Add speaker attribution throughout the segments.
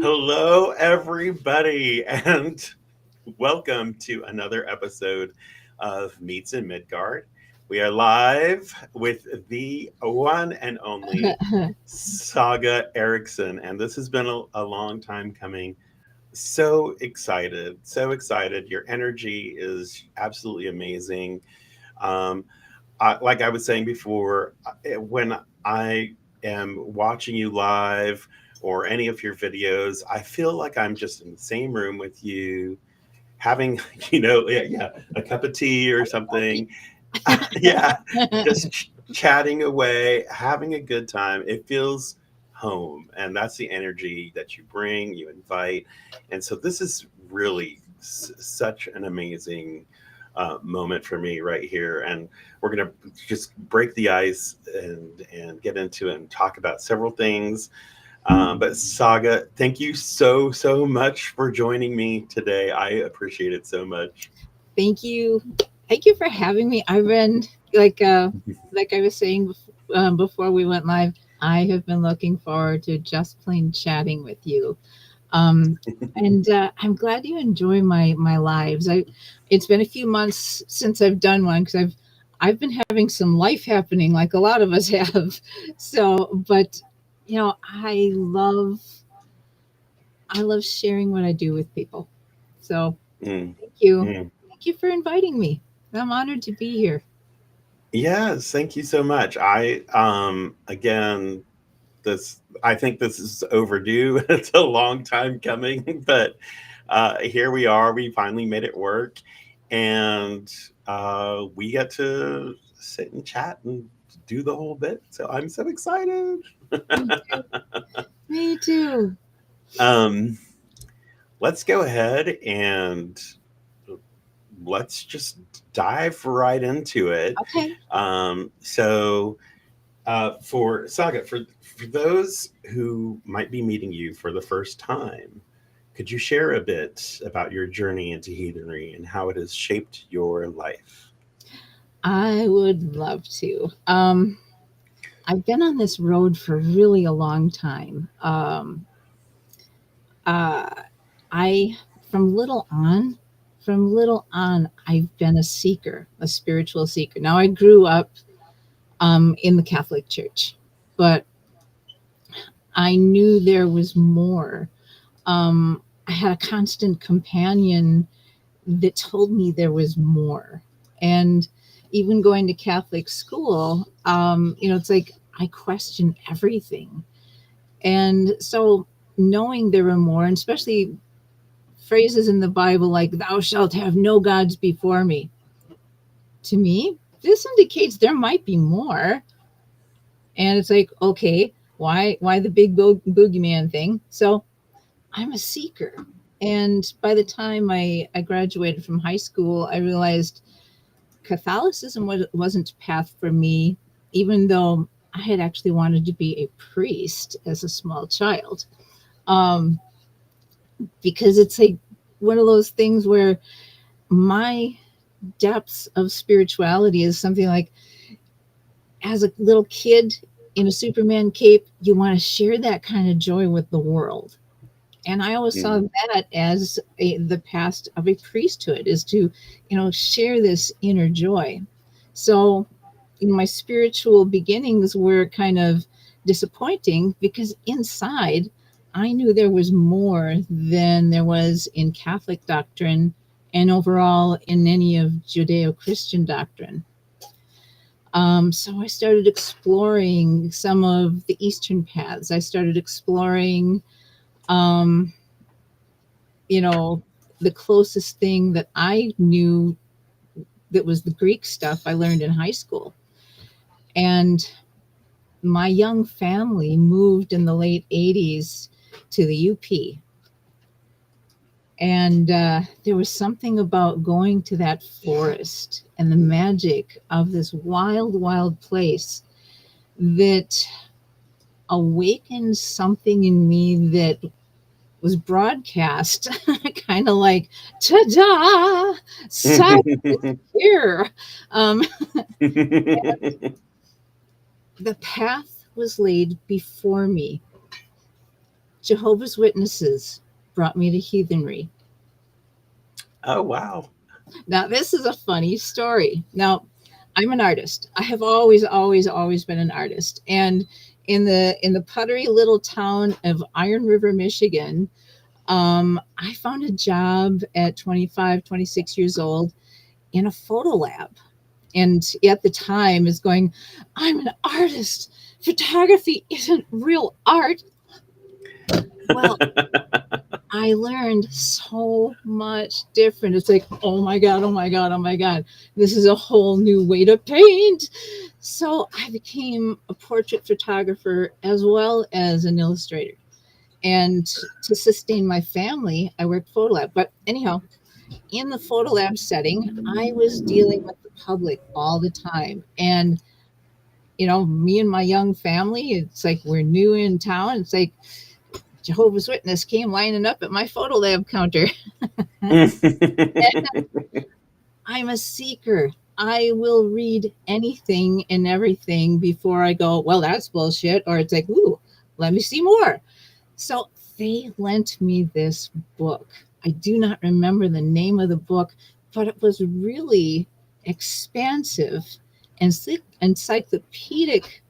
Speaker 1: Hello, everybody, and welcome to another episode of Meets in Midgard. We are live with the one and only Saga Erickson, and this has been a long time coming. So excited, so excited. Your energy is absolutely amazing. Um, like I was saying before, when I am watching you live or any of your videos, I feel like I'm just in the same room with you, having, yeah, a cup of tea or something. Yeah, just chatting away, having a good time. It feels home, and that's the energy that you bring, you invite. And so this is really such an amazing moment for me right here. And we're going to just break the ice and get into it and talk about several things. But Saga, thank you so much for joining me today. I appreciate it so much.
Speaker 2: Thank you. Thank you for having me. I've been like I was saying before we went live. I have been looking forward to just plain chatting with you. Um, and I'm glad you enjoy my lives. It's been a few months since I've done one because I've been having some life happening like a lot of us have. So, but I love sharing what I do with people. So
Speaker 1: Mm,
Speaker 2: thank you.
Speaker 1: mm.
Speaker 2: Thank you for inviting me. I'm honored to be here.
Speaker 1: Yes, thank you so much. I again, this I think this is overdue. It's a long time coming, but here we are. We finally made it work, and we get to sit and chat and do the whole bit. So I'm so excited.
Speaker 2: Me too. Me too.
Speaker 1: um, let's go ahead and let's just dive right into it.
Speaker 2: Okay.
Speaker 1: So for Saga, for those who might be meeting you for the first time, could you share a bit about your journey into heathenry and how it has shaped your life?
Speaker 2: I would love to. I've been on this road for really a long time. Uh, I from little on, from little on, I've been a seeker, a spiritual seeker. Now I grew up in the Catholic Church, but I knew there was more. I had a constant companion that told me there was more. And even going to Catholic school, it's like I question everything. And so knowing there were more, and especially phrases in the Bible like, thou shalt have no gods before me, to me, this indicates there might be more. And it's like, okay, why the big boogeyman thing? So I'm a seeker. And by the time I graduated from high school, I realized Catholicism wasn't a path for me, even though I had actually wanted to be a priest as a small child. Um, because it's like one of those things where my depths of spirituality is something like as a little kid in a Superman cape, you want to share that kind of joy with the world. And I always saw
Speaker 1: Mm,
Speaker 2: that as the past of a priesthood is to, share this inner joy. So, my spiritual beginnings were kind of disappointing because inside I knew there was more than there was in Catholic doctrine and overall in any of Judeo Christian doctrine. So I started exploring some of the Eastern paths. I started exploring um, you know, the closest thing that I knew that was the Greek stuff I learned in high school. And my young family moved in the late 80s to the UP. And there was something about going to that forest and the magic of this wild, wild place that awakened something in me that was broadcast kind of like ta-da, silence here. um, the path was laid before me, Jehovah's Witnesses brought me to heathenry.
Speaker 1: Oh, wow.
Speaker 2: Now, this is a funny story. Now, I'm an artist. I have always, always, always been an artist. And in the puttery little town of Iron River, Michigan, I found a job at 25, 26 years old in a photo lab. And at the time is going, I'm an artist. Photography isn't real art. Well, I learned so much different. It's like, oh my God, oh my God, oh my God. This is a whole new way to paint. So I became a portrait photographer as well as an illustrator. And to sustain my family, I worked photo lab. But anyhow, in the photo lab setting, I was dealing with the public all the time. And, me and my young family, it's like we're new in town. It's like Jehovah's Witness came lining up at my photo lab counter. I'm a seeker. I will read anything and everything before I go, well, that's bullshit. Or it's like, ooh, let me see more. So they lent me this book. I do not remember the name of the book, but it was really expansive and encyclopedic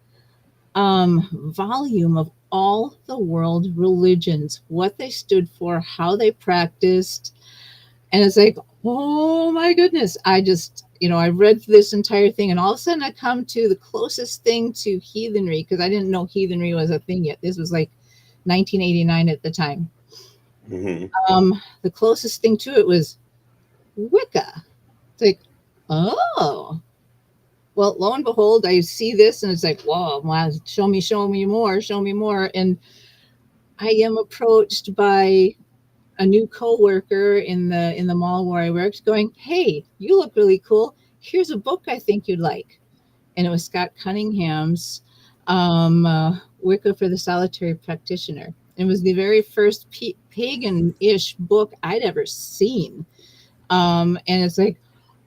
Speaker 2: volume of all the world religions, what they stood for, how they practiced. And it's like, oh my goodness. I just, I read this entire thing, and all of a sudden I come to the closest thing to heathenry, because I didn't know heathenry was a thing yet. This was like 1989 at the time.
Speaker 1: Mm-hmm.
Speaker 2: The closest thing to it was Wicca. It's like, oh, well, lo and behold, I see this, and it's like, whoa, wow, show me more. And I am approached by a new coworker in the mall where I worked, going, hey, you look really cool. Here's a book I think you'd like. And it was Scott Cunningham's Wicca for the Solitary Practitioner. It was the very first pagan-ish book I'd ever seen. And it's like,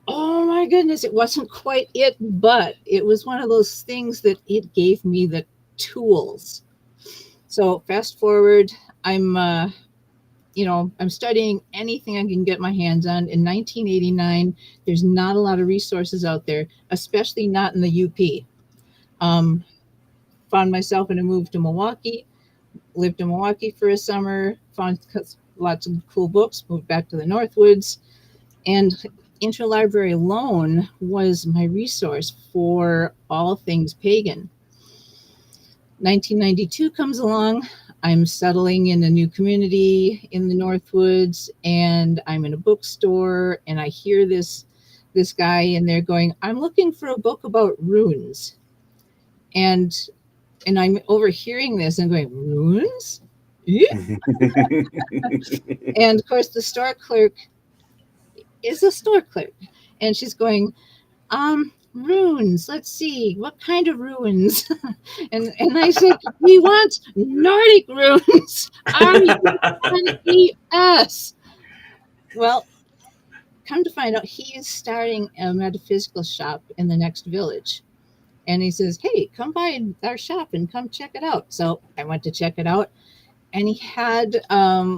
Speaker 2: oh my goodness, it wasn't quite it, but it was one of those things that it gave me the tools. So fast forward, I'm studying anything I can get my hands on. In 1989, there's not a lot of resources out there, especially not in the UP. Found myself in a move to Milwaukee, lived in Milwaukee for a summer, found lots of cool books, moved back to the Northwoods, and Interlibrary alone was my resource for all things pagan. 1992 comes along. I'm settling in a new community in the Northwoods, and I'm in a bookstore, and I hear this guy in there going, I'm looking for a book about runes. And I'm overhearing this and going, runes? And of course, the store clerk is a store clerk, and she's going, runes, let's see, what kind of runes? and I said, he wants Nordic runes. R-U-N-E-S. Well, come to find out, he is starting a metaphysical shop in the next village. And he says, hey, come by our shop and come check it out. So I went to check it out, and he had,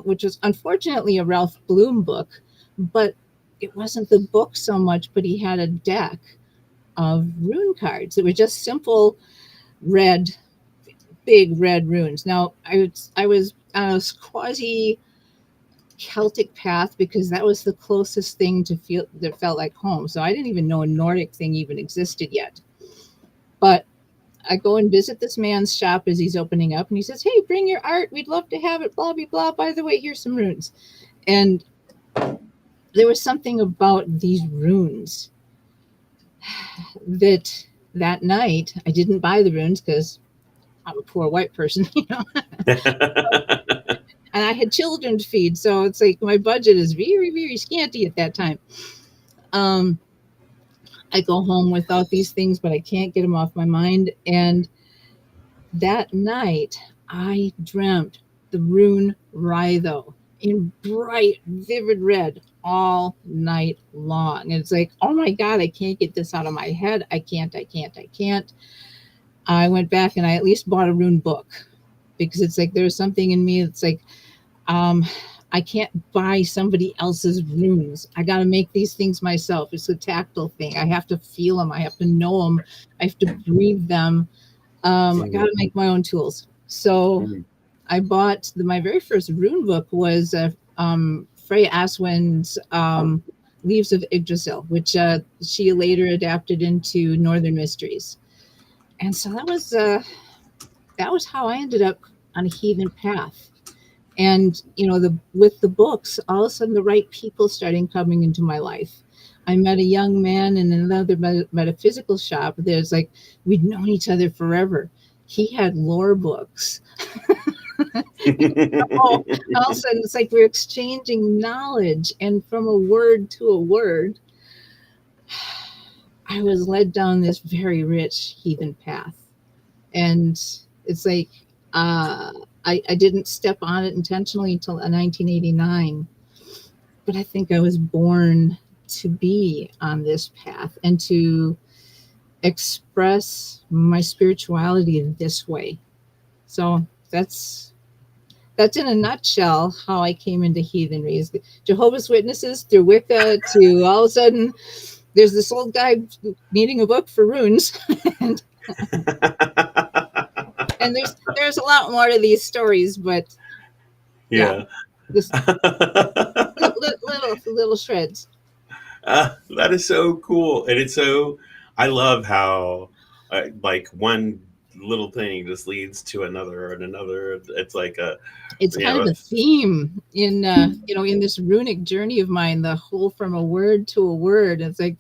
Speaker 2: which was unfortunately a Ralph Bloom book, but it wasn't the book so much, but he had a deck of rune cards. It were just simple big red runes. Now, I was on a quasi Celtic path, because that was the closest thing to feel that felt like home. So I didn't even know a Nordic thing even existed yet. But I go and visit this man's shop as he's opening up, and he says, hey, bring your art. We'd love to have it, blah, blah, blah. By the way, here's some runes. And there was something about these runes that night, I didn't buy the runes because I'm a poor white person, and I had children to feed. So it's like my budget is very, very scanty at that time. I go home without these things, but I can't get them off my mind. And that night, I dreamt the rune Rhytho in bright, vivid red all night long. And it's like, oh my God, I can't get this out of my head. I can't. I went back and I at least bought a rune book. because it's like there's something in me that's like, um, I can't buy somebody else's runes. I got to make these things myself. It's a tactile thing. I have to feel them. I have to know them. I have to breathe them. I got
Speaker 1: Mhm.
Speaker 2: to make my own tools. So
Speaker 1: Mhm.
Speaker 2: I bought my very first rune book was Freya Aswyn's Leaves of Yggdrasil, which she later adapted into Northern Mysteries. And so that was how I ended up on a heathen path. And the with the books, all of a sudden the right people started coming into my life. I met a young man in another metaphysical shop. There's like we'd known each other forever. He had lore books. Oh, all of a sudden it's like we're exchanging knowledge, and from a word to a word, I was led down this very rich heathen path. And it's like uh, I didn't step on it intentionally until 1989, but I think I was born to be on this path and to express my spirituality in this way. So that's in a nutshell how I came into heathenry. Is the Jehovah's Witnesses through Wicca to all of a sudden there's this old guy needing a book for runes, and there's a lot more to these stories, but yeah,
Speaker 1: Yeah.
Speaker 2: this little shreds.
Speaker 1: That is so cool, and it's so. I love how like one little thing just leads to another and another. It's like a
Speaker 2: It's
Speaker 1: you
Speaker 2: kind of
Speaker 1: know.
Speaker 2: a theme in in this runic journey of mine, the whole from a word to a word. It's like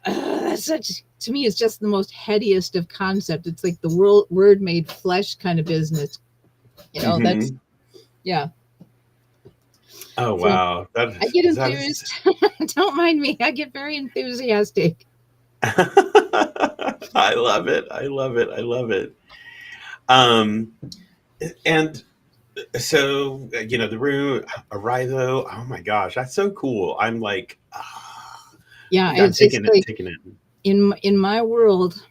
Speaker 2: that's such to me. It's just the most headiest of concept. It's like the word made flesh kind of business. That's
Speaker 1: Mhm.
Speaker 2: yeah.
Speaker 1: Oh
Speaker 2: So
Speaker 1: wow,
Speaker 2: I get
Speaker 1: that is.
Speaker 2: enthused. Don't mind me. I get very enthusiastic.
Speaker 1: I love it. I love it. I love it. Um, and so the room Arrivo. Oh my gosh, that's so cool. I'm like,
Speaker 2: Yeah,
Speaker 1: I'm
Speaker 2: it's
Speaker 1: taking it,
Speaker 2: like
Speaker 1: taking it.
Speaker 2: in my world,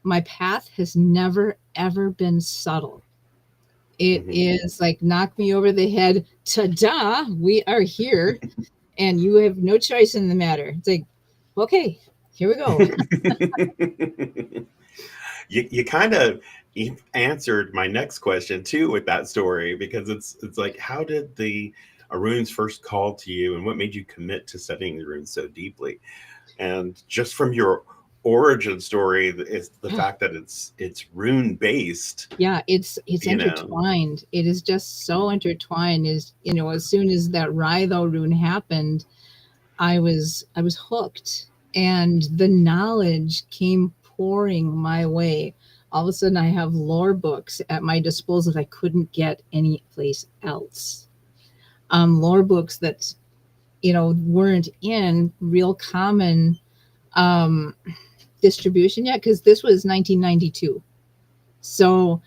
Speaker 2: my path has never ever been subtle. It
Speaker 1: Hmm.
Speaker 2: is like knock me over the head. Ta-da! We are here, and you have no choice in the matter. It's like, okay, here we go.
Speaker 1: You kind of answered my next question too with that story, because it's like, how did the runes first call to you, and what made you commit to studying the runes so deeply? And just from your origin story is the
Speaker 2: Yeah,
Speaker 1: fact that it's rune based.
Speaker 2: yeah. It's
Speaker 1: You know.
Speaker 2: intertwined. It is just so intertwined. Is as soon as that Rytho rune happened, I was hooked, and the knowledge came pouring my way. All of a sudden I have lore books at my disposal that I couldn't get anyplace else. Lore books that weren't in real common um, distribution yet, because this was 1992. So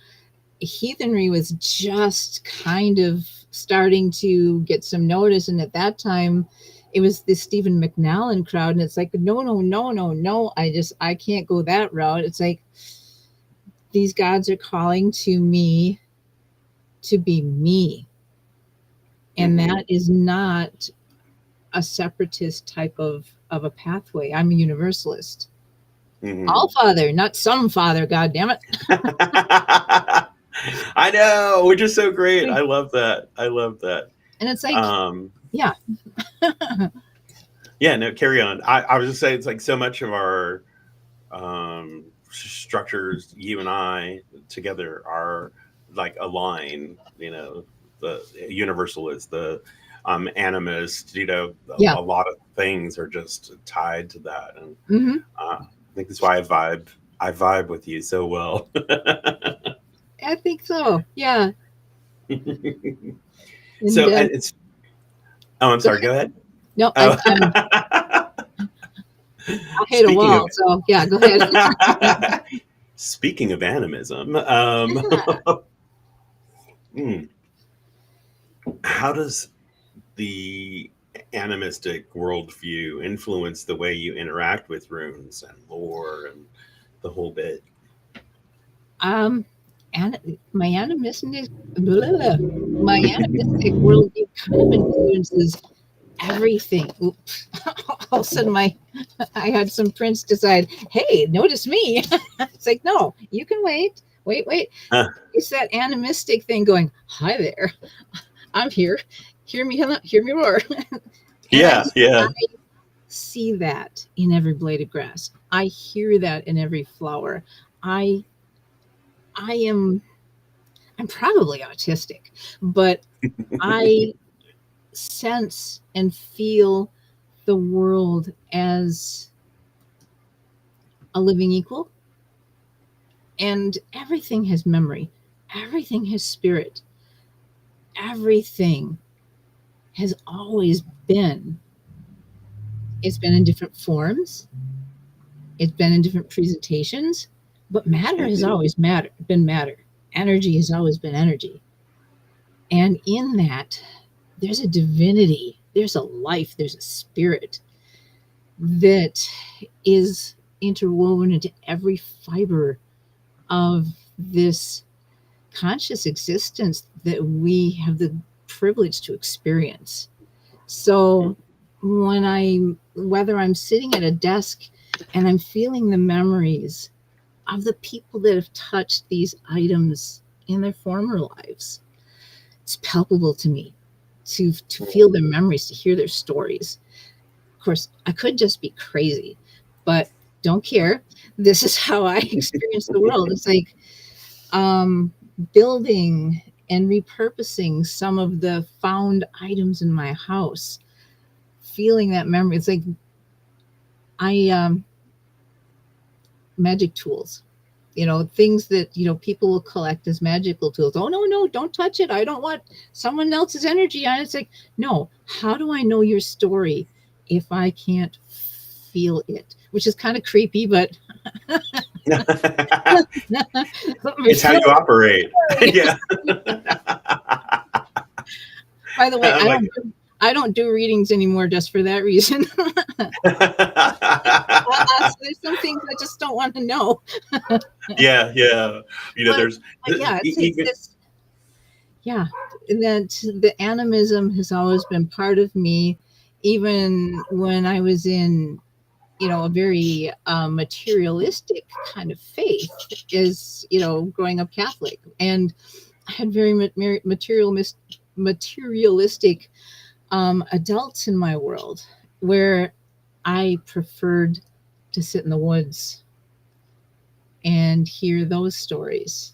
Speaker 2: heathenry was just kind of starting to get some notice, and at that time it was the Stephen McNallen crowd, and it's like no, no, no, no, no, I can't go that route. It's like these gods are calling to me to be me, and
Speaker 1: Hmm.
Speaker 2: that is not a separatist type of a pathway. I'm a universalist.
Speaker 1: Hmm.
Speaker 2: All father, not some father, god damn it.
Speaker 1: I know, which is so great.
Speaker 2: And
Speaker 1: I love that. I love that.
Speaker 2: it's like,
Speaker 1: Um,
Speaker 2: yeah,
Speaker 1: yeah, no, carry on. I was just saying, it's like so much of our structures, you and I together, are like a line. The universalist, the animist.
Speaker 2: yeah.
Speaker 1: A lot of things are just tied to that, and
Speaker 2: Hmm.
Speaker 1: I think that's why I vibe with you so well.
Speaker 2: I think so. Yeah. And
Speaker 1: So, and it's. Oh, I'm
Speaker 2: go
Speaker 1: sorry.
Speaker 2: ahead.
Speaker 1: Go ahead.
Speaker 2: No,
Speaker 1: Oh.
Speaker 2: I hate a
Speaker 1: Speaking of
Speaker 2: wall. So yeah, go ahead.
Speaker 1: speaking of animism,
Speaker 2: Yeah.
Speaker 1: hmm, how does the animistic worldview influence the way you interact with runes and lore and the whole bit?
Speaker 2: my animistic, blah, blah, blah, my animistic worldview kind of influences everything. Oops. All of a sudden, I had some prince decide, hey, notice me. It's like, no, you can wait, wait.
Speaker 1: Uh,
Speaker 2: It's that animistic thing going, hi there, I'm here. Hear me roar. And
Speaker 1: yeah,
Speaker 2: I
Speaker 1: yeah.
Speaker 2: see that in every blade of grass. I hear that in every flower. I I am I'm probably autistic, but I sense and feel the world as a living equal, and everything has memory. Everything has spirit. Everything has always been. It's been in different forms. It's been in different presentations, but matter has
Speaker 1: Mhm.
Speaker 2: always been matter. Energy has always been energy. And in that, there's a divinity, there's a life, there's a spirit that is interwoven into every fiber of this conscious existence that we have the privilege to experience. So whether I'm sitting at a desk and I'm feeling the memories of the people that have touched these items in their former lives, it's palpable to me to feel their memories, to hear their stories. Of course, I could just be crazy, but don't care. This is how I experience the world. It's like um, building and repurposing some of the found items in my house, feeling that memory. It's like I magic tools, things that people will collect as magical tools. Oh, no, don't touch it, I don't want someone else's energy on it. It's like, no, how do I know your story if I can't feel it? Which is kind of creepy, but let me
Speaker 1: It's how
Speaker 2: feel
Speaker 1: you operate.
Speaker 2: it.
Speaker 1: Yeah.
Speaker 2: By the way,
Speaker 1: I'm like,
Speaker 2: I don't do readings anymore just for that reason. So there's some things I just don't want to know.
Speaker 1: yeah, yeah. You know,
Speaker 2: but
Speaker 1: there's
Speaker 2: but yeah, it's
Speaker 1: even.
Speaker 2: this. Yeah, and that the animism has always been part of me, even when I was in, a very materialistic kind of faith, is growing up Catholic, and I had very materialistic adults in my world, where I preferred to sit in the woods and hear those stories.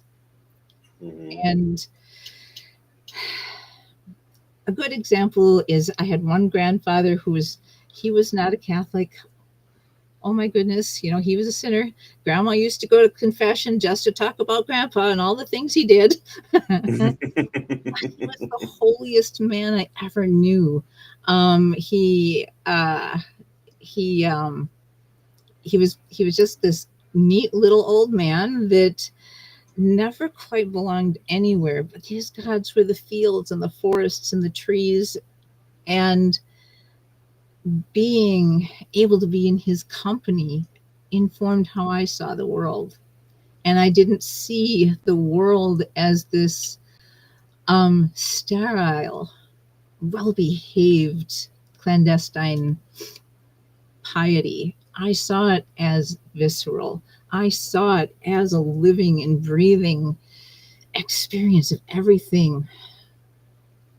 Speaker 1: Mhm.
Speaker 2: And a good example is I had one grandfather he was not a Catholic. Oh my goodness, he was a sinner. Grandma used to go to confession just to talk about grandpa and all the things he did. He was the holiest man I ever knew. He he was just this neat little old man that never quite belonged anywhere, but his gods were the fields and the forests and the trees. And being able to be in his company informed how I saw the world. And I didn't see the world as this sterile, well behaved, clandestine piety. I saw it as visceral. I saw it as a living and breathing experience of everything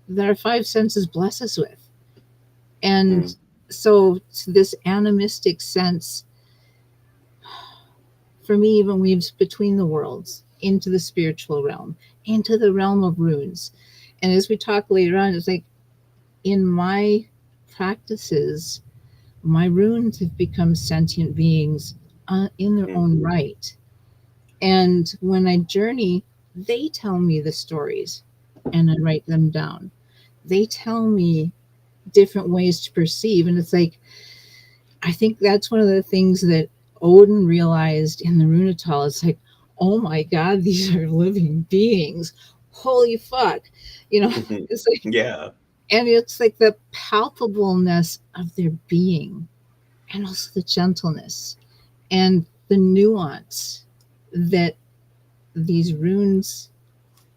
Speaker 2: that our five senses bless us with. And
Speaker 1: Mhm.
Speaker 2: so, this animistic sense for me even weaves between the worlds into the spiritual realm, into the realm of runes. And as we talk later on, it's like in my practices, my runes have become sentient beings in their own
Speaker 1: Mhm.
Speaker 2: right. And when I journey, they tell me the stories and I write them down. They tell me different ways to perceive. And it's like, I think that's one of the things that Odin realized in the Runetal. It's like, oh my God, these are living beings. Holy fuck. You know,
Speaker 1: Mhm.
Speaker 2: it's like,
Speaker 1: Yeah.
Speaker 2: and it's like the palpableness of their being and also the gentleness and the nuance that these runes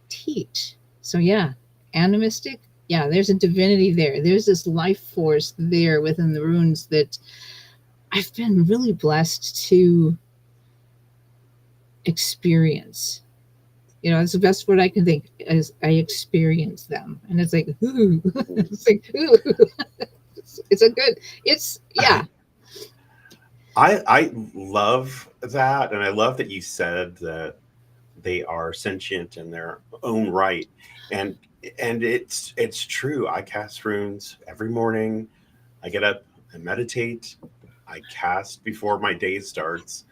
Speaker 2: teach. So yeah, animistic. Yeah, there's a divinity there. There's this life force there within the runes that I've been really blessed to experience. You know, it's the best word I can think is I experience them, and it's like ooh, it's like ooh, it's a good. It's yeah,
Speaker 1: I love that, and I love that you said that they are sentient in their own right, and it's true. I cast runes every morning. I get up and meditate. I cast before my day starts,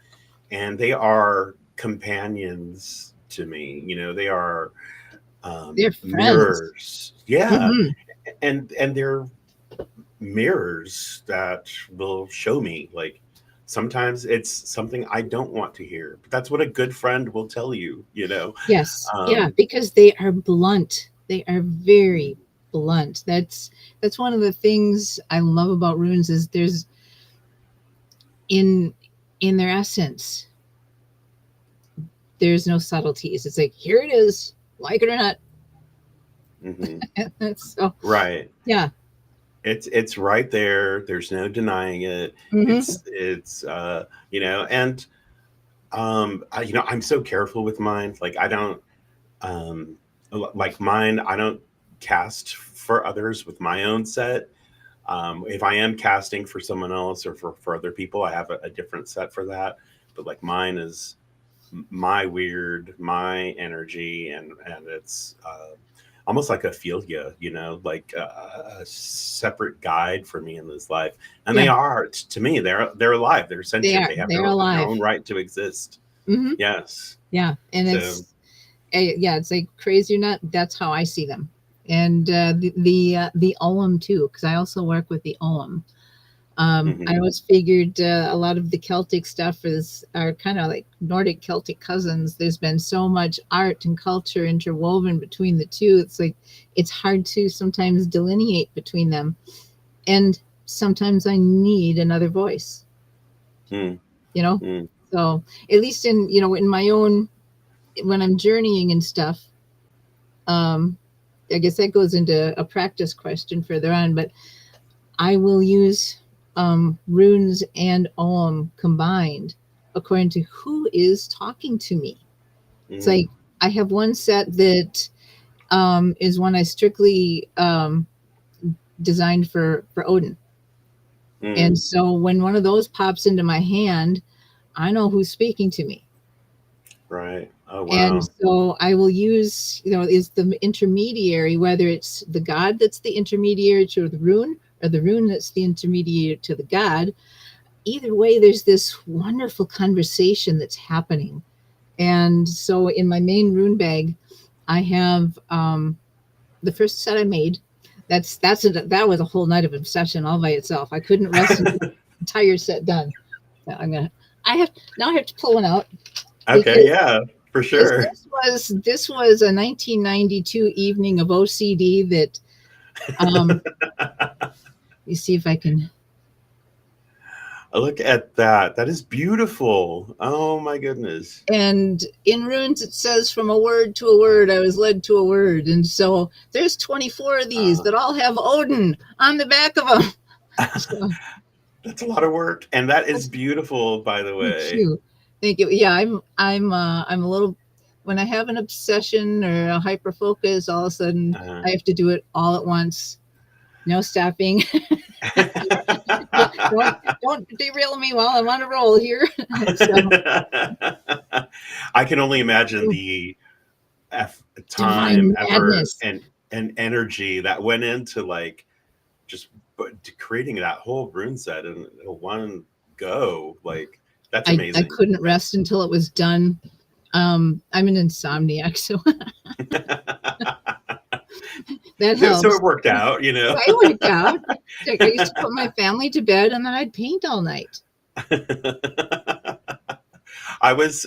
Speaker 1: and they are companions to me. You know, they are
Speaker 2: they're friends.
Speaker 1: mirrors. Yeah,
Speaker 2: Hmm.
Speaker 1: and they're mirrors that will show me like sometimes it's something I don't want to hear, but that's what a good friend will tell you, you know.
Speaker 2: Yes, yeah,
Speaker 1: um
Speaker 2: because they are blunt. They are very blunt. That's one of the things I love about runes is there's in in their essence there's no subtleties. It's like here it is, like it or not.
Speaker 1: hmm
Speaker 2: So
Speaker 1: right,
Speaker 2: yeah.
Speaker 1: it's right there, there's no denying it.
Speaker 2: Hmm.
Speaker 1: It's you know, and you know, I'm so careful with mine, like I don't um like mine, I don't cast for others with my own set. If I am casting for someone else or for other people, I have a different set for that. But like mine is my weird, my energy, and it's almost like a philia, you know, like a separate guide for me in this life. And they
Speaker 2: Yeah,
Speaker 1: are to me, they're alive, they're
Speaker 2: they
Speaker 1: sentient,
Speaker 2: are.
Speaker 1: they have
Speaker 2: They're
Speaker 1: their
Speaker 2: alive.
Speaker 1: own right to exist.
Speaker 2: Hmm.
Speaker 1: Yes.
Speaker 2: Yeah, and
Speaker 1: So.
Speaker 2: yeah, it's like crazy or not. That's how I see them, and the Olam too, because I also work with the Olam. I
Speaker 1: Hmm.
Speaker 2: always figured a lot of the Celtic stuff is are kind of like Nordic Celtic cousins. There's been so much art and culture interwoven between the two. It's like it's hard to sometimes delineate between them, and sometimes I need another voice.
Speaker 1: Mm,
Speaker 2: You know,
Speaker 1: mm,
Speaker 2: so at least in in my own when I'm journeying and stuff. Um, I guess that goes into a practice question further on, but I will use runes and Om combined according to who is talking to me. It's
Speaker 1: mm,
Speaker 2: like I have one set that is one I strictly designed for Odin. And
Speaker 1: mm.
Speaker 2: so when one of those pops into my hand, I know who's speaking to me.
Speaker 1: Right. Oh
Speaker 2: And
Speaker 1: wow.
Speaker 2: so I will use, is the intermediary, whether it's the god that's the intermediary to the rune or the rune that's the intermediary to the god. Either way, there's this wonderful conversation that's happening. And so in my main rune bag, I have the first set I made. That was a whole night of obsession all by itself. I couldn't rest until the entire set done. I'm gonna. I have to pull one out
Speaker 1: Okay,
Speaker 2: because
Speaker 1: yeah, for
Speaker 2: this
Speaker 1: sure.
Speaker 2: this was a 1992 evening of OCD that um, you see if I can.
Speaker 1: Look at that. That is beautiful. Oh my goodness.
Speaker 2: And in runes it says from a word to a word I was led to a word, and so there's 24 of these
Speaker 1: Uh,
Speaker 2: that all have Odin on the back of them. So
Speaker 1: that's a lot of work, and that is beautiful, by the
Speaker 2: thank
Speaker 1: way.
Speaker 2: you, thank you. Yeah, I'm a little when I have an obsession or a hyper focus, all of a sudden
Speaker 1: Uh,
Speaker 2: I have to do it all at once. No stopping. Don't derail me while I'm on a roll here. So
Speaker 1: I can only imagine the time,
Speaker 2: divine
Speaker 1: effort,
Speaker 2: madness.
Speaker 1: and energy that went into like just creating that whole rune set in one go. Like that's
Speaker 2: I
Speaker 1: amazing.
Speaker 2: couldn't rest until it was done. I'm an insomniac, so that
Speaker 1: So
Speaker 2: helps.
Speaker 1: it worked out, you know.
Speaker 2: I worked out. I used to put my family to bed and then I'd paint all night.
Speaker 1: I was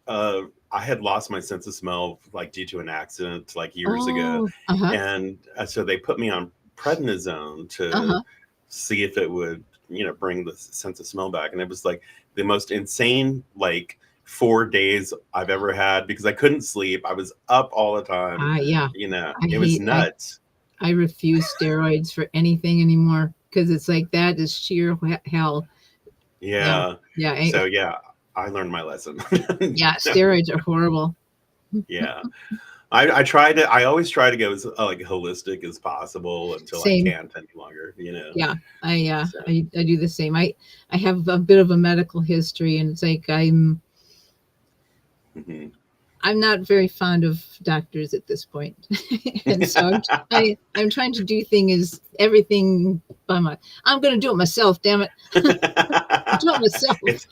Speaker 1: uh, I had lost my sense of smell like due to an accident like years ago,
Speaker 2: Oh, uh huh,
Speaker 1: and so they put me on prednisone
Speaker 2: uh
Speaker 1: to
Speaker 2: huh.
Speaker 1: see if it would, you know, bring the sense of smell back. And it was like the most insane like 4 days I've ever had because I couldn't sleep. I was up all the time.
Speaker 2: Yeah,
Speaker 1: You know,
Speaker 2: I
Speaker 1: it was
Speaker 2: hate
Speaker 1: nuts.
Speaker 2: I refuse steroids for anything anymore because it's like that is sheer hell. Yeah,
Speaker 1: Yeah.
Speaker 2: yeah,
Speaker 1: So yeah, I learned my lesson.
Speaker 2: yeah. Steroids are horrible.
Speaker 1: Yeah. I try to. I always try to go as like holistic as possible until I
Speaker 2: Same.
Speaker 1: can't any longer. You know.
Speaker 2: Yeah,
Speaker 1: So.
Speaker 2: I do the same. I have a bit of a medical history, and it's like
Speaker 1: Mhm.
Speaker 2: I'm not very fond of doctors at this point, and so I'm trying to do things everything by my. I'm going to do it myself. Damn it, do it myself.
Speaker 1: It's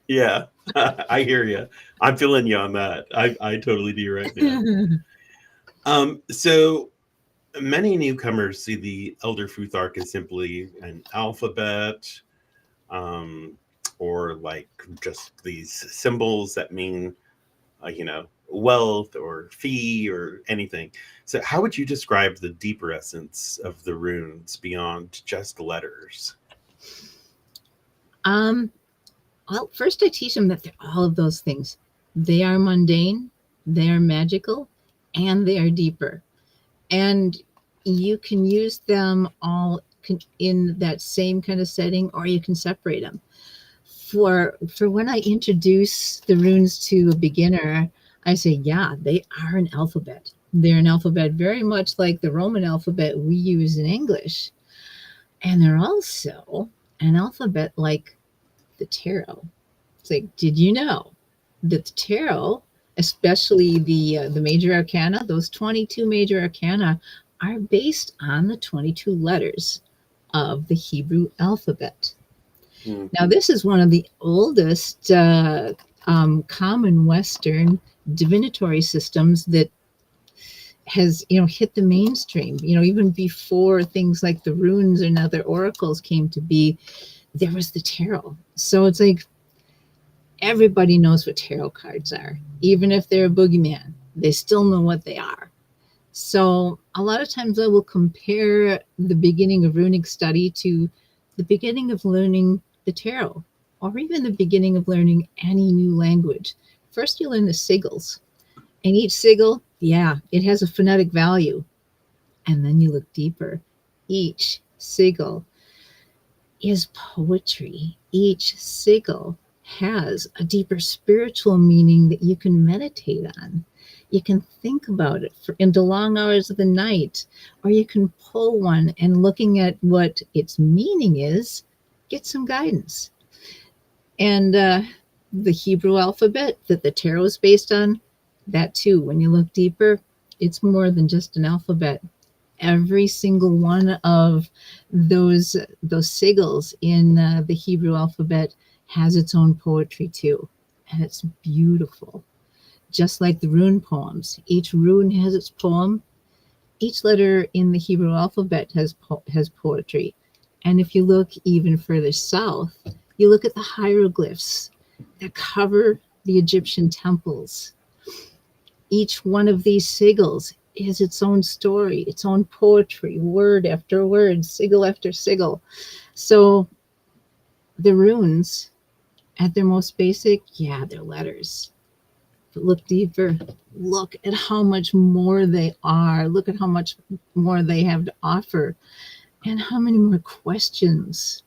Speaker 1: yeah. I hear you. I'm feeling you on that. I totally do right now. So many newcomers see the Elder Futhark as simply an alphabet, um, or like just these symbols that mean, wealth or fee or anything. So, how would you describe the deeper essence of the runes beyond just letters?
Speaker 2: um, well, first I teach them that they're all of those things. They are mundane, they are magical, and they are deeper. And you can use them all in that same kind of setting, or you can separate them. For when I introduce the runes to a beginner, I say, yeah, they are an alphabet. They're an alphabet very much like the Roman alphabet we use in English, and they're also an alphabet like the tarot. It's like, did you know that the tarot, especially the major arcana, those 22 major arcana, are based on the 22 letters of the Hebrew alphabet. Now,
Speaker 1: Hmm.
Speaker 2: this is one of the oldest common Western divinatory systems that has hit the mainstream. Even before things like the runes and other oracles came to be, there was the tarot. So it's like everybody knows what tarot cards are. Even if they're a boogeyman, they still know what they are. So a lot of times I will compare the beginning of runic study to the beginning of learning the tarot, or even the beginning of learning any new language. First, you learn the sigils, and each sigil, yeah, it has a phonetic value. And then you look deeper. Each sigil is poetry. Each sigil has a deeper spiritual meaning that you can meditate on. You can think about it in the long hours of the night, or you can pull one and looking at what its meaning is, get some guidance. And the Hebrew alphabet that the tarot is based on, that too, when you look deeper, it's more than just an alphabet. Every single one of those sigils in the Hebrew alphabet has its own poetry too, and it's beautiful. Just like the rune poems, each rune has its poem. Each letter in the Hebrew alphabet has poetry, and if you look even further south, you look at the hieroglyphs that cover the Egyptian temples. Each one of these sigils is its own story, its own poetry, word after word, sigil after sigil. So the runes, at their most basic, yeah, they're letters. But look deeper. Look at how much more they are. Look at how much more they have to offer, and how many more questions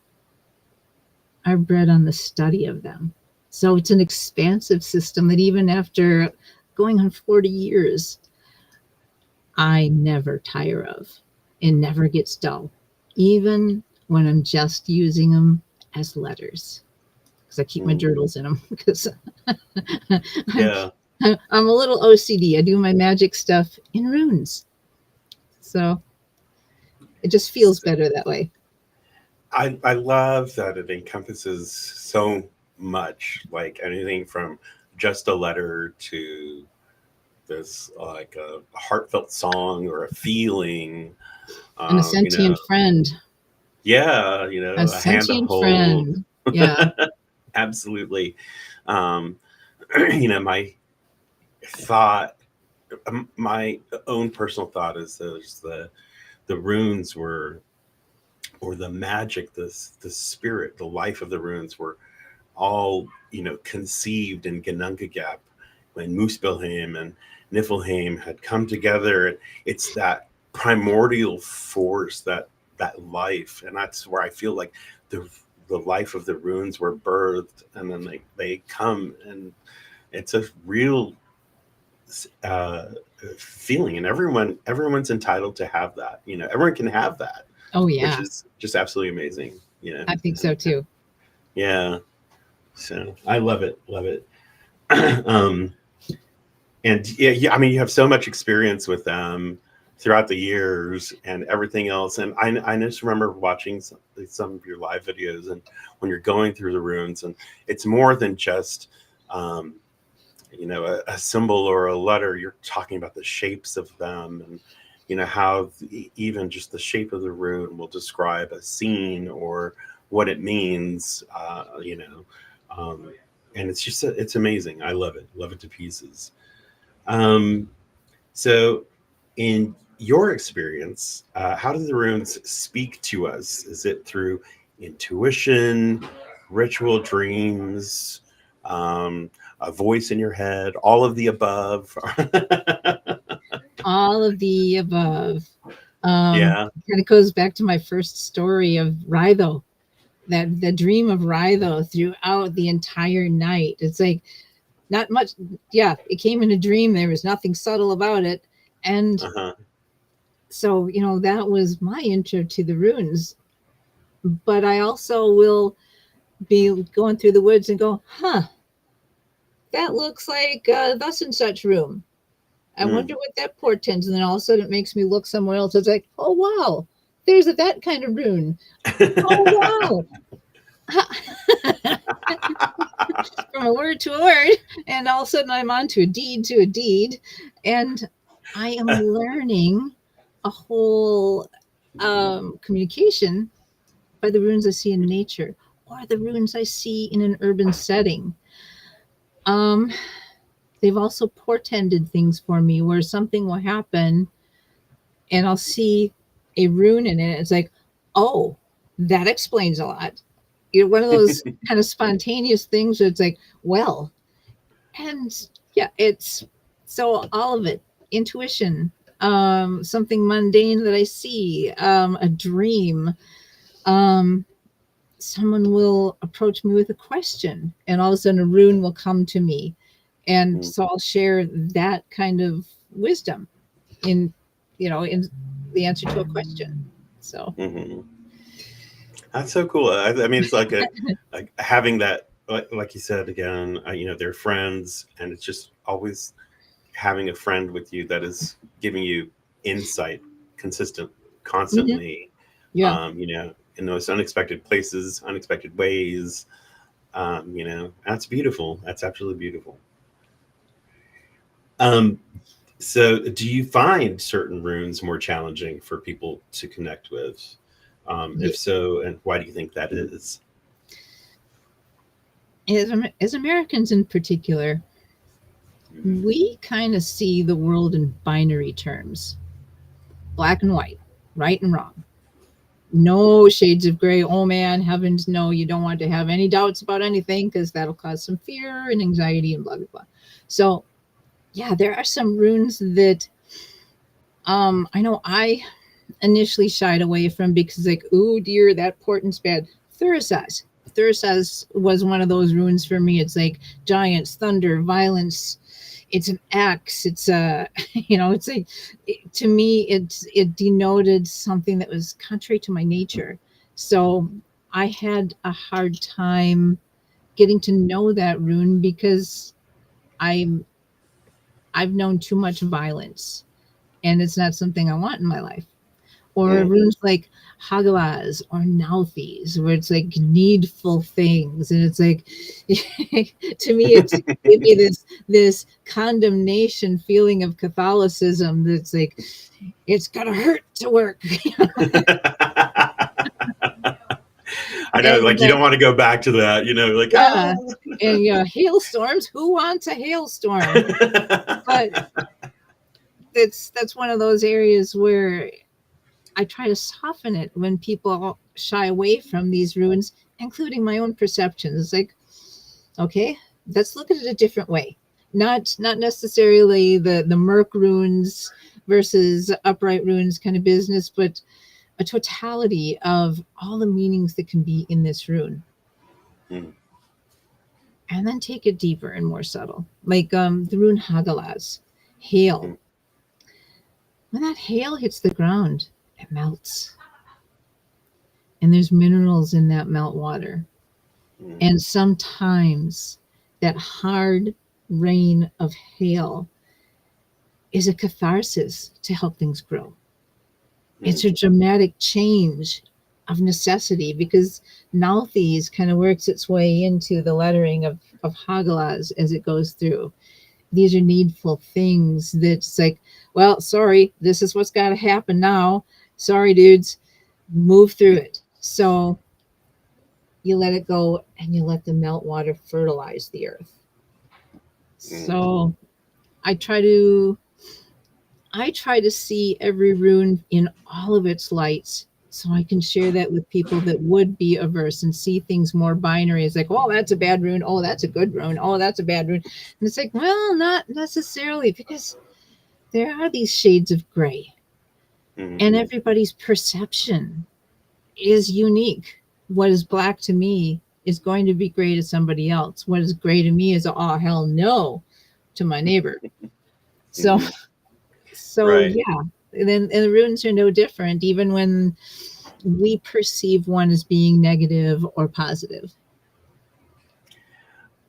Speaker 2: are bred on the study of them. So it's an expansive system that even after going on 40 years, I never tire of. It never gets dull, even when I'm just using them as letters. Because I keep my
Speaker 1: Hmm.
Speaker 2: journals in them. Because I'm,
Speaker 1: Yeah.
Speaker 2: I'm a little OCD. I do my magic stuff in runes. So it just feels better that way.
Speaker 1: I love that it encompasses so much, like anything from just a letter to this like a heartfelt song or a feeling.
Speaker 2: And a
Speaker 1: You know,
Speaker 2: sentient friend.
Speaker 1: yeah,
Speaker 2: A
Speaker 1: a hand to
Speaker 2: sentient
Speaker 1: hold.
Speaker 2: friend. Yeah.
Speaker 1: Absolutely. Um, my thought, my own personal thought is there's the runes were, or the magic, the spirit, the life of the runes were all conceived in Genungagap when Muspelheim and Niflheim had come together. It's that primordial force, that life, and that's where I feel like the life of the runes were birthed, and then they come, and it's a real uh, feeling, and everyone's entitled to have that. Everyone can have that,
Speaker 2: Oh
Speaker 1: which
Speaker 2: yeah,
Speaker 1: is just absolutely amazing.
Speaker 2: I think so
Speaker 1: And
Speaker 2: too.
Speaker 1: yeah, so I love it. um, and yeah, I mean, you have so much experience with them throughout the years and everything else. And I just remember watching some of your live videos, and when you're going through the runes, and it's more than just um, a symbol or a letter. You're talking about the shapes of them, and how even just the shape of the rune will describe a scene or what it means. Um, and it's amazing. I love it to pieces. um, so in your experience, how do the runes speak to us? Is it through intuition, ritual dreams, um, a voice in your head, all of the above?
Speaker 2: All of the above.
Speaker 1: Yeah.
Speaker 2: Kind of goes back to my first story of Rydho, that the dream of Rydho throughout the entire night. It's like not much. Yeah, it came in a dream. There was nothing subtle about it, and
Speaker 1: Uh-huh.
Speaker 2: so that was my intro to the runes. But I also will be going through the woods and go, huh, that looks like thus and such room. I
Speaker 1: Mm.
Speaker 2: wonder what that portends. And then all of a sudden it makes me look somewhere else. It's like, oh, wow, there's that kind of rune. Oh, wow. From a word to a word. And all of a sudden I'm on to a deed. And I am learning a whole communication by the runes I see in nature or the runes I see in an urban setting. Um, they've also portended things for me where something will happen and I'll see a rune in it. It's like, oh, that explains a lot. One of those kind of spontaneous things where it's like, well, and yeah, it's so all of it, intuition, something mundane that I see, a dream, um, someone will approach me with a question, and all of a sudden a rune will come to me, and
Speaker 1: Mm.
Speaker 2: so I'll share that kind of wisdom in in the answer to a question. So
Speaker 1: Hmm. That's so cool. I mean, it's like having that, like you said again. They're friends, and it's just always having a friend with you that is giving you insight consistent
Speaker 2: mhm,
Speaker 1: constantly,
Speaker 2: yeah.
Speaker 1: in those unexpected places, unexpected ways. That's beautiful. That's absolutely beautiful. um so do you find certain runes more challenging for people to connect with? If
Speaker 2: Yeah.
Speaker 1: so, and why do you think that is?
Speaker 2: As Americans in particular, we kind of see the world in binary terms, black and white, right and wrong. No shades of gray. Oh man, heavens, no, you don't want to have any doubts about anything because that'll cause some fear and anxiety and blah, blah, blah. So, yeah, there are some runes that I know I initially shied away from because, like, oh dear, that portent's bad. Thurisaz. Thurisaz was one of those runes for me. It's like giants, thunder, violence. It's an axe. It's a, it's like, to me, it denoted something that was contrary to my nature. So I had a hard time getting to know that rune because I'm, I've known too much violence and it's not something I want in my life. Or
Speaker 1: Mm.
Speaker 2: runes like Hagawaz or Nauthies, where it's like needful things, and it's like to me, it's give me this condemnation feeling of Catholicism. That's like it's gonna hurt to work,
Speaker 1: I know,
Speaker 2: and
Speaker 1: like you don't want to go back to that, like
Speaker 2: yeah, and hailstorms. Who wants a hailstorm? But that's one of those areas where I try to soften it when people shy away from these ruins, including my own perceptions. Like, Okay, let's look at it a different way. Not necessarily the Merc runes versus upright runes kind of business, but a totality of all the meanings that can be in this rune,
Speaker 1: Mm,
Speaker 2: and then take it deeper and more subtle, like the rune Hagalaz, hail.
Speaker 1: mm,
Speaker 2: When that hail hits the ground, it melts, and there's minerals in that melt water.
Speaker 1: mm,
Speaker 2: And sometimes that hard rain of hail is a catharsis to help things grow. It's
Speaker 1: mm,
Speaker 2: a dramatic change of necessity because Nalthis kind of works its way into the lettering of Hagalaz as it goes through. These are needful things that's like, well, sorry, this is what's got to happen now. Sorry, dudes, move through it. So you let it go and you let the melt water fertilize the earth.
Speaker 1: mm.
Speaker 2: So I try to I try to see every rune in all of its lights so I can share that with people that would be averse and see things more binary. It's like, oh, that's a bad rune. Oh, that's a good rune. Oh, that's a bad rune. And it's like, well, not necessarily, because there are these shades of gray,
Speaker 1: Mm.
Speaker 2: and everybody's perception is unique. What is black to me is going to be gray to somebody else. What is gray to me is, oh, hell no, to my neighbor. So
Speaker 1: Mhm.
Speaker 2: So
Speaker 1: Right.
Speaker 2: yeah, and the runes are no different, even when we perceive one as being negative or positive.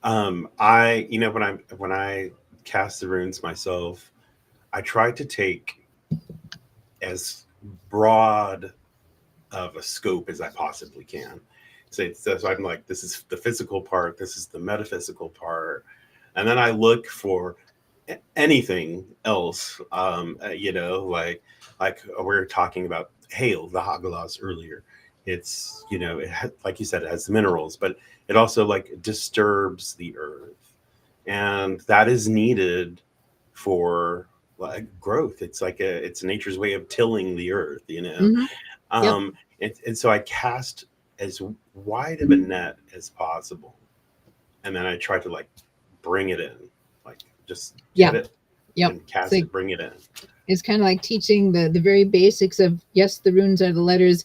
Speaker 1: When I cast the runes myself, I try to take as broad of a scope as I possibly can. So I'm like, this is the physical part, this is the metaphysical part, and then I look for anything else. Like we were talking about hail, the Hagalas earlier. It's like you said, it has minerals, but it also like disturbs the earth, and that is needed for like growth. It's nature's way of tilling the earth,
Speaker 2: Hmm. Yep.
Speaker 1: um, and so I cast as wide of a net as possible, and then I try to like bring it in, like just
Speaker 2: Yeah.
Speaker 1: get it
Speaker 2: Yep.
Speaker 1: and
Speaker 2: It's
Speaker 1: cast
Speaker 2: like
Speaker 1: it, bring it in.
Speaker 2: it's kind of like teaching the very basics of, yes, the runes are the letters.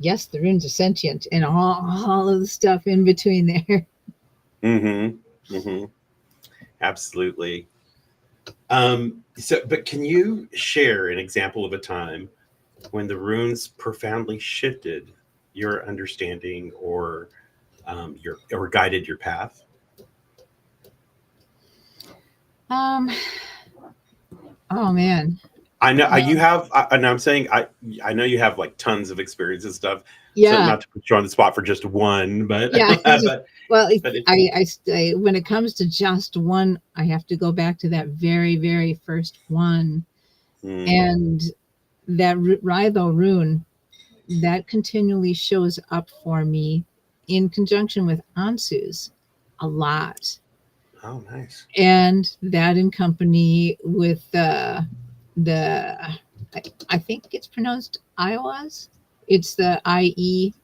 Speaker 2: Yes, the runes are sentient, and all of the stuff in between there.
Speaker 1: Mm-hmm. Mm-hmm. Absolutely. But can you share an example of a time when the runes profoundly shifted your understanding or guided your path?
Speaker 2: Um. Oh man.
Speaker 1: I know
Speaker 2: Well,
Speaker 1: you have, and I'm saying I know you have like tons of experience and stuff. So
Speaker 2: yeah.
Speaker 1: not to put you on the spot for just one, but
Speaker 2: Yeah. Just, well,
Speaker 1: it's
Speaker 2: when it comes to just one, I have to go back to that very first one,
Speaker 1: mm,
Speaker 2: and that Rydal rune that continually shows up for me in conjunction with Ansu's a lot,
Speaker 1: oh nice.
Speaker 2: and that in company with the I think it's pronounced Iowa's. It's the IE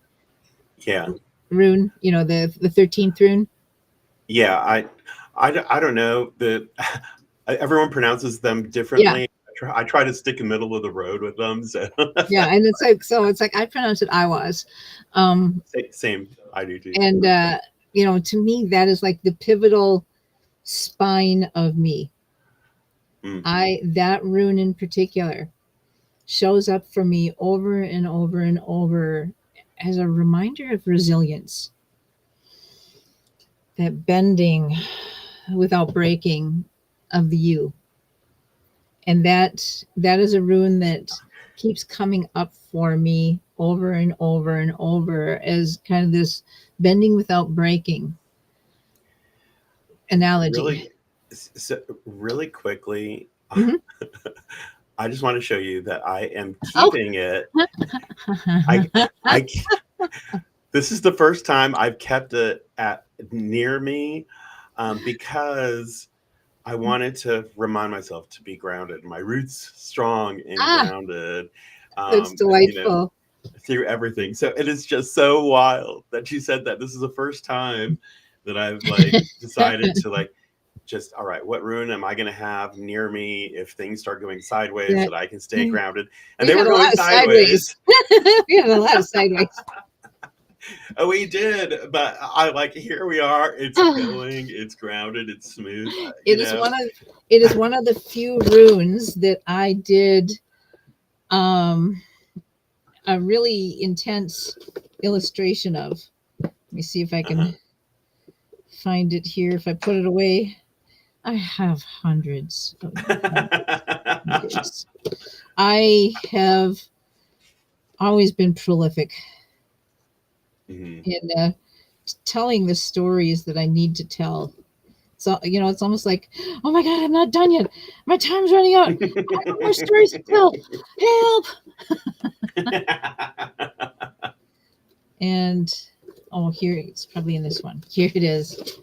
Speaker 1: Yeah,
Speaker 2: rune, the 13th rune.
Speaker 1: yeah. I don't know that everyone pronounces them
Speaker 2: Yeah,
Speaker 1: differently. I try to stick in the middle of the road with them. So
Speaker 2: yeah, and it's like, so it's like I pronounce it Iowa's, um,
Speaker 1: same. I do too.
Speaker 2: and to me that is like the pivotal spine of me.
Speaker 1: Mm,
Speaker 2: I That rune in particular shows up for me over and over and over as a reminder of resilience, that bending without breaking of the U. And that is a rune that keeps coming up for me over and over and over as kind of this bending without breaking analogy.
Speaker 1: really, so really quickly,
Speaker 2: Mhm.
Speaker 1: I just want to show you that I am
Speaker 2: Oh.
Speaker 1: keeping it. I I This is the first time I've kept it at near me, because I wanted to remind myself to be grounded. My roots strong and
Speaker 2: Ah,
Speaker 1: grounded,
Speaker 2: that's
Speaker 1: um, you know,
Speaker 2: delightful.
Speaker 1: through everything. So it is just so wild that you said that. This is the first time, that I've like decided to like just, all right, what rune am I going to have near me if things start going sideways
Speaker 2: Yeah.
Speaker 1: that I can stay grounded? And
Speaker 2: We
Speaker 1: they were
Speaker 2: had a
Speaker 1: going
Speaker 2: lot of sideways.
Speaker 1: sideways.
Speaker 2: We had a lot of sideways.
Speaker 1: Oh, we did, but I like here we are. It's going. It's grounded. It's smooth.
Speaker 2: It is one of the few runes that I did um, a really intense illustration of. Let me see if I can find it here. If I put it away, I have hundreds of hundreds. I have always been prolific in telling the stories that I need to tell. So, it's almost like, oh my God, I'm not done yet. My time's running out. I have more stories to tell. Help. And, oh, here, it's probably in this one. Here it is.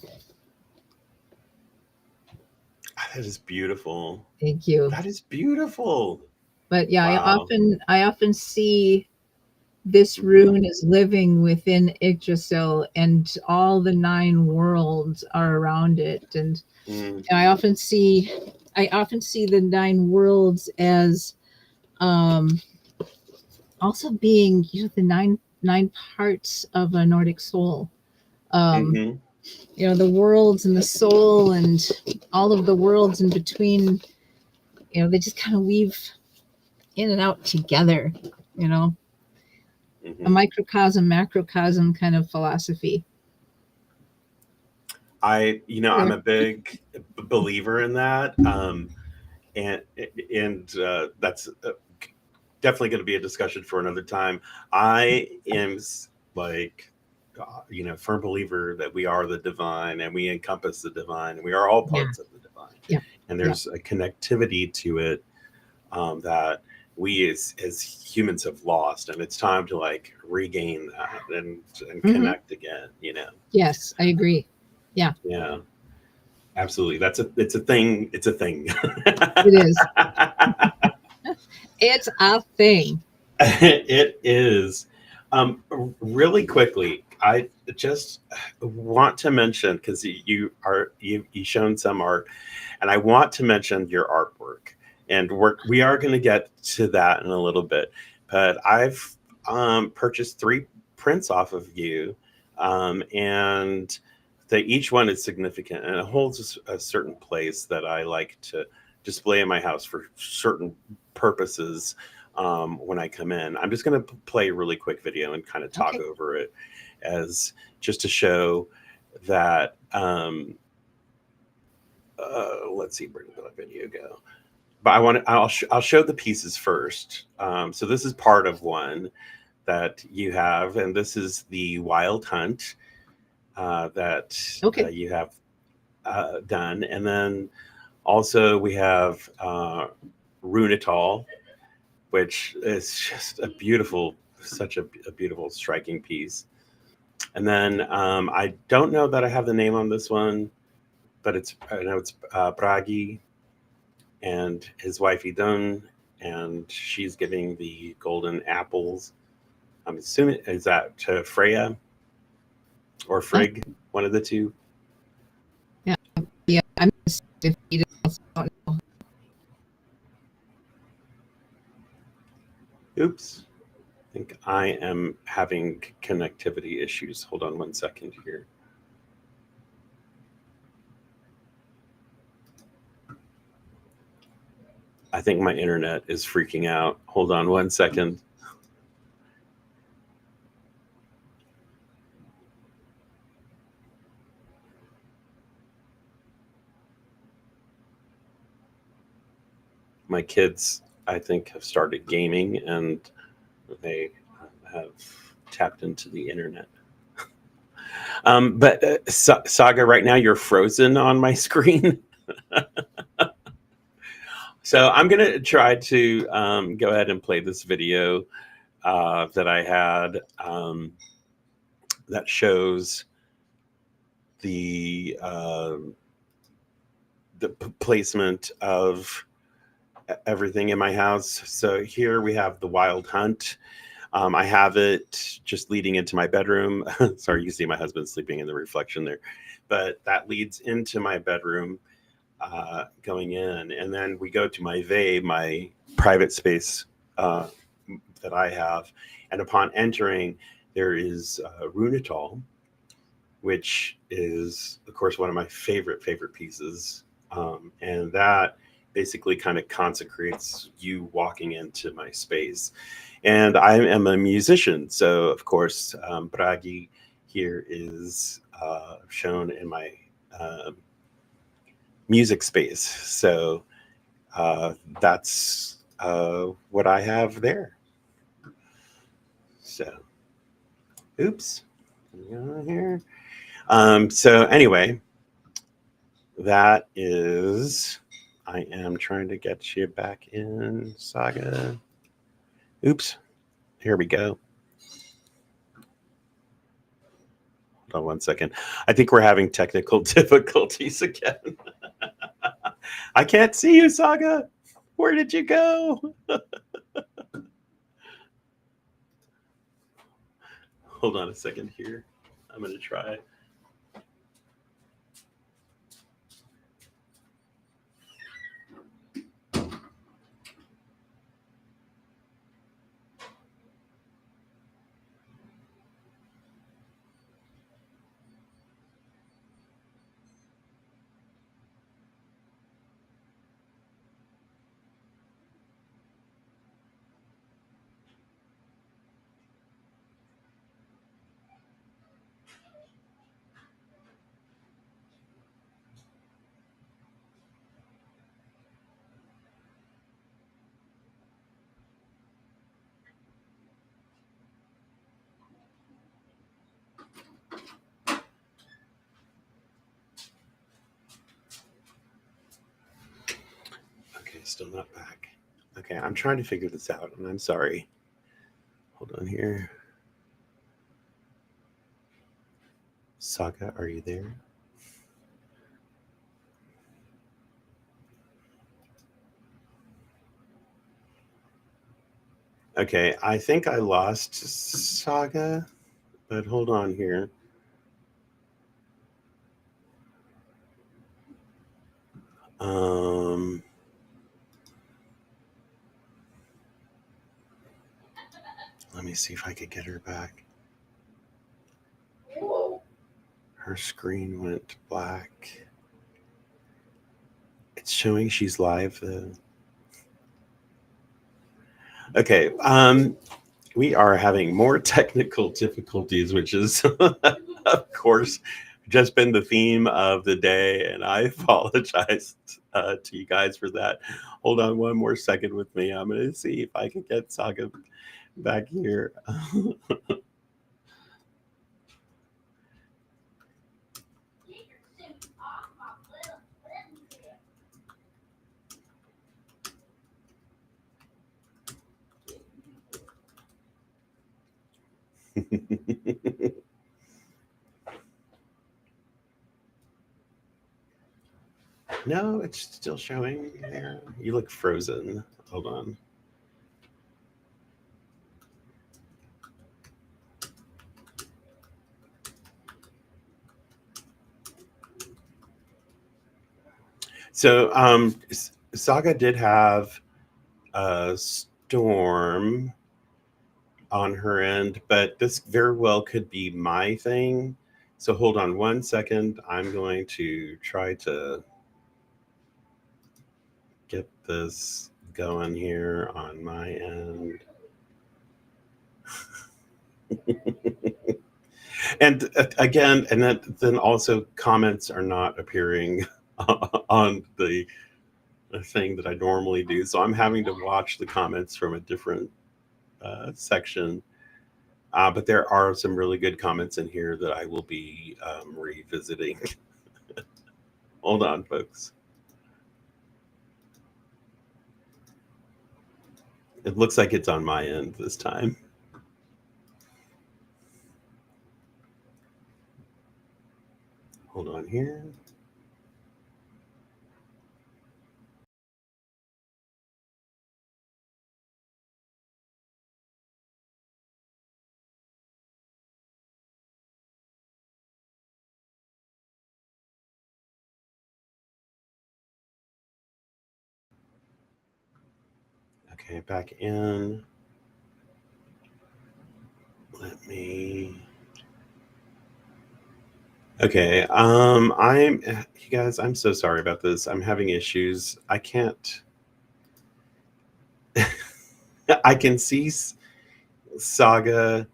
Speaker 1: That is beautiful.
Speaker 2: Thank you.
Speaker 1: That is beautiful.
Speaker 2: But yeah,
Speaker 1: Wow.
Speaker 2: I often see this rune is living within Yggdrasil, and all the 9 worlds are around it. And I often see the 9 worlds as also being the nine parts of a Nordic soul. The worlds and the soul and all of the worlds in between. They just kind of weave in and out together. A microcosm, macrocosm kind of philosophy.
Speaker 1: I'm a big believer in that. And that's definitely going to be a discussion for another time. I am like, firm believer that we are the divine and we encompass the divine and we are all parts of the divine.
Speaker 2: Yeah.
Speaker 1: And there's a connectivity to it that we as humans have lost, and it's time to like regain that and connect again.
Speaker 2: Yes, I agree. Yeah.
Speaker 1: Yeah. Absolutely. It's a thing. It's a thing.
Speaker 2: It is. It's a thing.
Speaker 1: It is. Really quickly, I just want to mention, because you've shown some art, and I want to mention your artwork. And we are going to get to that in a little bit. But I've purchased 3 prints off of you, and each one is significant, and it holds a certain place that I like to display in my house for certain purposes. When I come in, I'm just going to play a really quick video and kind of talk over it, as just to show that. Let's see, where did the video go? But I'll show the pieces first. So this is part of one that you have, and this is the Wild Hunt that you have done, and then also we have Runetal, which is just such a beautiful, striking piece. And then I don't know that I have the name on this one, but I know it's Bragi and his wife Idun, and she's giving the golden apples. I'm assuming, is that to Freya or Frigg, one of the two?
Speaker 2: Yeah, I'm defeated.
Speaker 1: Oops. I think I am having connectivity issues. Hold on one second here. I think my internet is freaking out. Hold on one second. My kids, I think, have started gaming, and they have tapped into the internet. But Saga, right now you're frozen on my screen. So I'm going to try to go ahead and play this video that I had that shows the placement of everything in my house. So here we have the Wild Hunt. I have it just leading into my bedroom. Sorry, you can see my husband sleeping in the reflection there. but that leads into my bedroom going in. And then we go to my private space uh, that I have. And upon entering, there is Runatol, which is, of course, one of my favorite pieces. And that basically kind of consecrates you walking into my space. And I am a musician, so of course, Bragi here is shown in my uh, music space. So that's what I have there. So, oops, here. So anyway, that is. I am trying to get you back in Saga. Oops, here we go. Hold on one second. I think we're having technical difficulties again. I can't see you, Saga. Where did you go? Hold on a second here. I'm going to try. Okay, still not back. Okay, I'm trying to figure this out, and I'm sorry. Hold on here. Saga, are you there? Okay, I think I lost Saga, but hold on here. Um, Let me see if I could get her back. Her screen went black. It's showing she's live though. Okay, we are having more technical difficulties, which is, of course, just been the theme of the day, and I apologize to you guys for that. Hold on one more second with me. I'm going to see if I can get Saga back here. No, it's still showing there. You look frozen. Hold on. So, Saga did have a storm on her end, but this very well could be my thing. So, hold on one second. I'm going to try to get this going here on my end. And again, and then also comments are not appearing on the thing that I normally do. So I'm having to watch the comments from a different section. But there are some really good comments in here that I will be revisiting. Hold on, folks. It looks like it's on my end this time. Hold on here. Okay, back in. Let me. Okay. You guys, I'm so sorry about this. I'm having issues. I can't. I can see Saga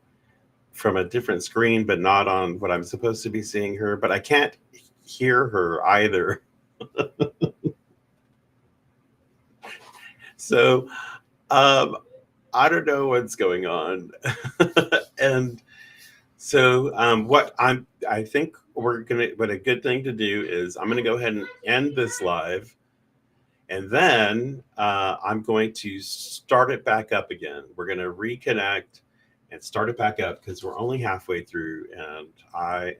Speaker 1: from a different screen, but not on what I'm supposed to be seeing her. But I can't hear her either. So I don't know what's going on. And so I think what a good thing to do is I'm gonna go ahead and end this live, and then I'm going to start it back up again. We're gonna reconnect and start it back up because we're only halfway through, and I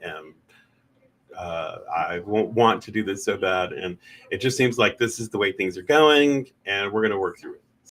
Speaker 1: won't want to do this so bad, and it just seems like this is the way things are going, and we're gonna work through it.